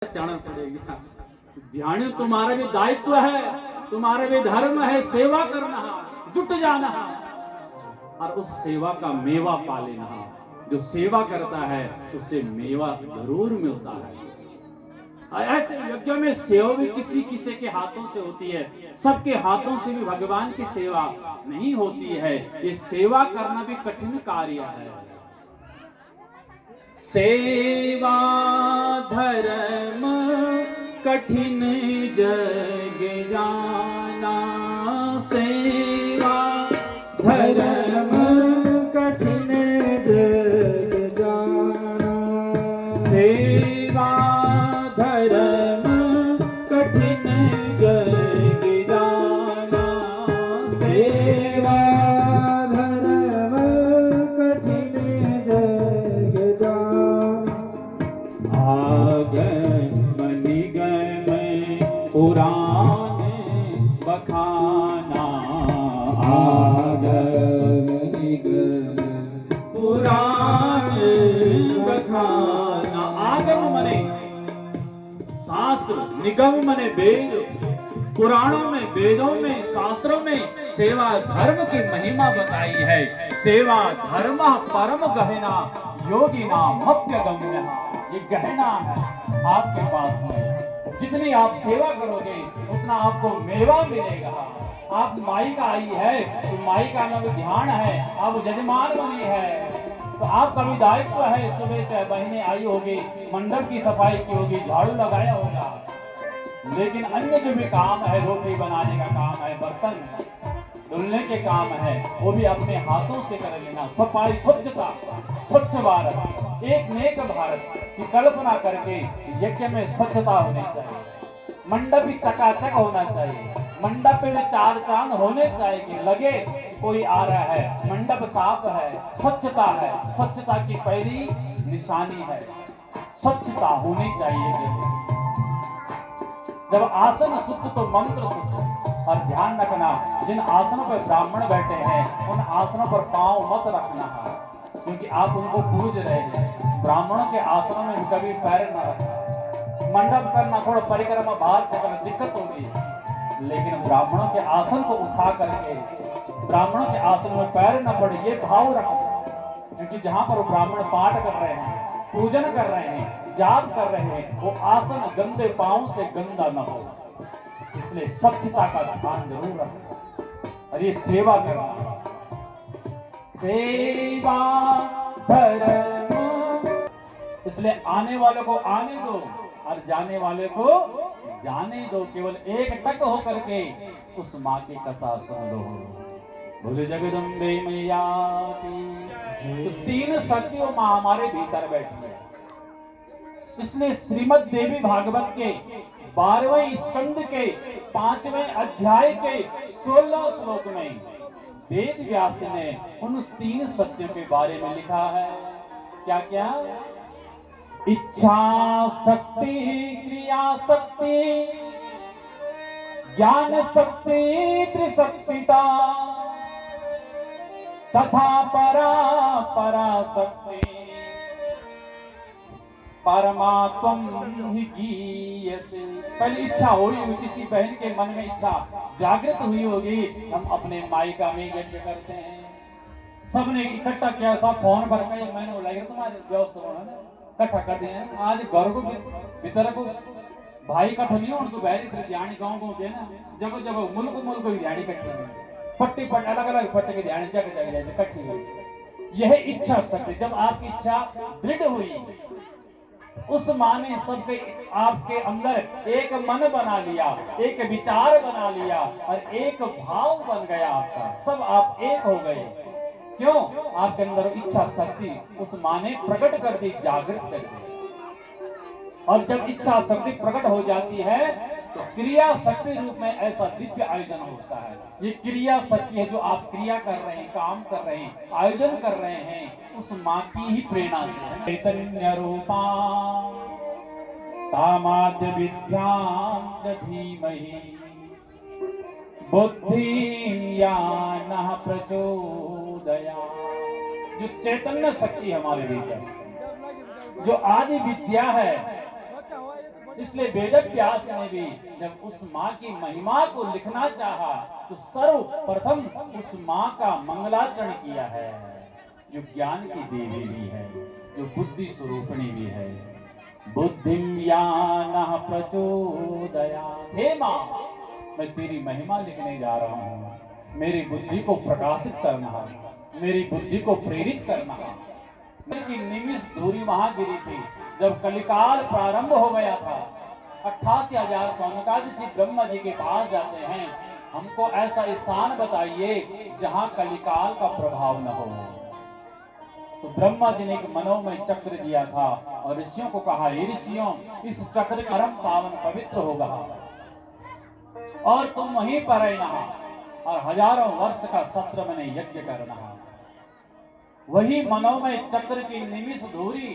जाना पड़ेगा। ध्यान तुम्हारा भी दायित्व है, तुम्हारा भी धर्म है, सेवा करना, जुट जाना और उस सेवा का मेवा पा लेना। जो सेवा करता है उससे मेवा जरूर मिलता है। ऐसे यज्ञ में सेवा भी किसी किसी के हाथों से होती है, सबके हाथों से भी भगवान की सेवा नहीं होती है। ये सेवा करना भी कठिन कार्य है। सेवा धर्म कठिन जग जाना, सेवा धर्म कठिन जग जाना, सेवा धर्म कठिन जग जाना, सेवा धर्म कठिन जग जाना। आगम निगम पुराण बखाना, आगम निगम पुराण बखाना। आगम मने शास्त्र, निगम मने वेद। पुराणों में, वेदों में, शास्त्रों में सेवा धर्म की महिमा बताई है। सेवा धर्म परम गहना योगी नाम मप्यगम्य। ये गहना है आपके पास में। जितनी आप सेवा करोगे उतना आपको मेवा मिलेगा। आप माई का आई है तो माई का नाम ध्यान है, आप जजमान बनी है तो आपका भी दायित्व है। सुबह से बहनें आई होगी, मंडप की सफाई की होगी, झाड़ू लगाया होगा, लेकिन अन्य जो भी काम है, रोटी बनाने का काम है, बर्तन धुलने के काम है, वो भी अपने हाथों से कर लेना। सफाई, स्वच्छता, स्वच्छ भारत, एक नेक भारत की कल्पना करके यज्ञ में स्वच्छता होनी चाहिए। मंडप भी चकाचक होना चाहिए, मंडप में चार चांद होने चाहिए, लगे कोई आ रहा है, मंडप साफ है, स्वच्छता है। स्वच्छता की पहली निशानी है, स्वच्छता होनी चाहिए। जब आसन शुद्ध तो मंत्र शुद्ध। और ध्यान रखना, जिन आसनों पर ब्राह्मण बैठे हैं उन आसनों पर पांव मत रखना, क्योंकि आप उनको पूज रहे हैं। ब्राह्मणों के आसनों में कभी पैर न रखना। मंडप करना, थोड़ा परिक्रमा बाहर से करना, दिक्कत होगी, लेकिन ब्राह्मणों के आसन को उठा करके ब्राह्मणों के आसन में पैर न पड़े, ये भाव रखना। क्योंकि जहां पर वो ब्राह्मण पाठ कर रहे हैं, पूजन कर रहे हैं, जाप कर रहे हैं, वो आसन गंदे पांव से गंदा न हो। इसलिए स्वच्छता का ध्यान जरूर रखना। और ये सेवा करना, सेवा धर्म। इसलिए आने वाले को आने दो और जाने वाले को जाने दो। केवल एक टक हो करके उस माँ की कथा सुन लो। बोले जगदम्बे मैया की। तो तीन शक्तियों माँ हमारे भीतर बैठी है। इसलिए श्रीमद् देवी भागवत के 12वें स्कंद के 5वें अध्याय के 16 श्लोक में वेद व्यास ने उन तीन सत्यों के बारे में लिखा है। क्या क्या? इच्छा शक्ति, क्रिया शक्ति, ज्ञान शक्ति, त्रिशक्तिता तथा परा पराशक्ति परमात्म ही गीयसे। पहले इच्छा हुई होगी, किसी बहन के मन में इच्छा जागृत हुई होगी, हम अपने मायका में यज्ञ करते हैं। सबने इकट्ठा किया, सब फोन पर कहे मैंने बोला तुम्हारे व्यवस्था होना इकट्ठा कर दिए। आज घर को भीतर को भाई इकट्ठा नहीं हो तो बहन ध्यान गाँव के ना, जगह जगह मुल्क मुल्क की ध्यान इकट्ठी, पट्टी पट अलग अलग पट्टे की ध्यान जगह जगह इकट्ठी हुई। यह इच्छा शक्ति, जब आपकी इच्छा दृढ़ हुई, उस माँ ने सबके आपके अंदर एक मन बना लिया, एक विचार बना लिया और एक भाव बन गया आपका, सब आप एक हो गए। क्यों? आपके अंदर इच्छा शक्ति उस माँ ने प्रकट कर दी, जागृत कर दी। और जब इच्छा शक्ति प्रकट हो जाती है तो क्रिया शक्ति रूप में ऐसा दिव्य आयोजन होता है। ये क्रिया शक्ति है, जो आप क्रिया कर रहे हैं, काम कर रहे हैं, आयोजन कर रहे हैं, उस माँ की ही प्रेरणा से है। चैतन्य रूपा तामाद्य विद्यां च धीमहि बुद्धिं यानः प्रचोदयात्। जो चैतन्य शक्ति हमारे भीतर, जो आदि विद्या है, इसलिए वेद व्यास ने भी जब उस माँ की महिमा को लिखना चाहा तो सर्वप्रथम उस माँ का मंगलाचरण किया है, जो ज्ञान की देवी भी है, जो बुद्धि स्वरूपिणी भी है। बुद्धिम ज्ञानः प्रचोदयात्। हे माँ, मैं तेरी महिमा लिखने जा रहा हूँ, मेरी बुद्धि को प्रकाशित करना, मेरी बुद्धि को प्रेरित करना। की निमिष धूरी वहां गिरी थी जब कलिकाल प्रारंभ हो गया था। 88,000 सौनकादि श्री ब्रह्मा जी के पास जाते हैं, हमको ऐसा स्थान बताइए जहां कलिकाल का प्रभाव न हो। तो ब्रह्मा जी ने एक मनोमय चक्र दिया था और ऋषियों को कहा, हे ऋषियों, इस चक्र का परम पावन पवित्र होगा और तुम वहीं पर रहना और हजारों वर्ष का सत्र में यज्ञ करना। वही मनोमय चक्र की निमिष धूरी